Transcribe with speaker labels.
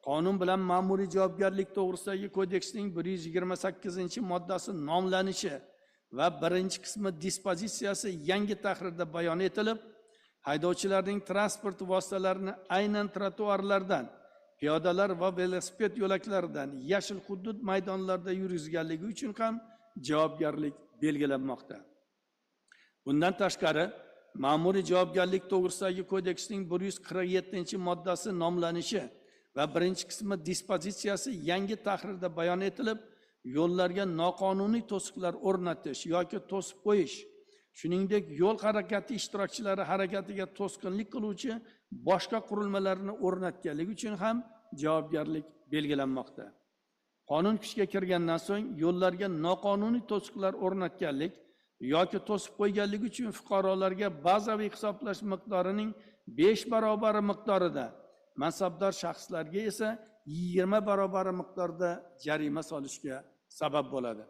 Speaker 1: qonun bilan ma'muriy javobgarlik to'g'risidagi kodeksning 128-moddasi nomlanishi va birinchi qismi dispozitsiyasi yangi tahrirda bayon etilib, haydovchilarning transport vositalarini aynan trotuarlardan, piyodalar va velosiped yo'laklaridan, yashil hudud maydonlarida yurgizganligi uchun ham javobgarlik belgilanmoqda. Bundan tashqari, ma'muriy javobgarlik to'g'risidagi kodeksning 147-moddasi nomlanishi va birinchi qismi dispozitsiyasi yangi tahrirda bayon etilib, yo'llarga noqonuniy to'siqlar o'rnatish yoki to'sib qo'yish, shuningdek yo'l harakati ishtirokchilari harakatiga to'sqinlik qiluvchi boshqa qurilmalarni o'rnatganligi uchun ham javobgarlik belgilanmoqda. Qonun kuchga kirgandan so'ng yo'llarga noqonuniy to'siqlar o'rnatganlik yoki to'sib qo'yganlik uchun fuqarolarga bazaviy hisoblash miqdorining 5 barobari miqdorida, mansabdor shaxslarga esa 20 barobari miqdorda jarima solishga sabab bo'ladi.